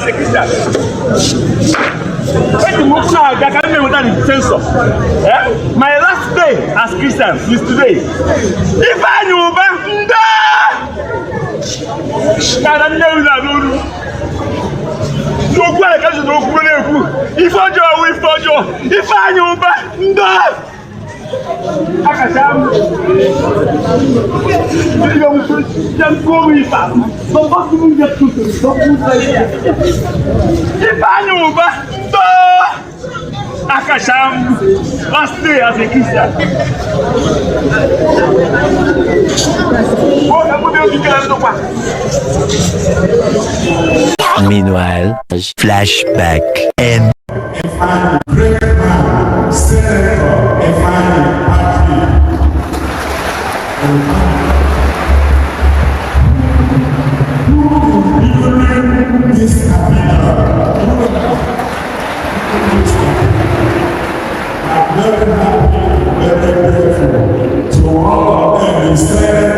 as a Christian. My last day as Christian is today. If I knew back, if I knew back, Akasham, last day as a Christian. Meanwhile, flashback and To all of them,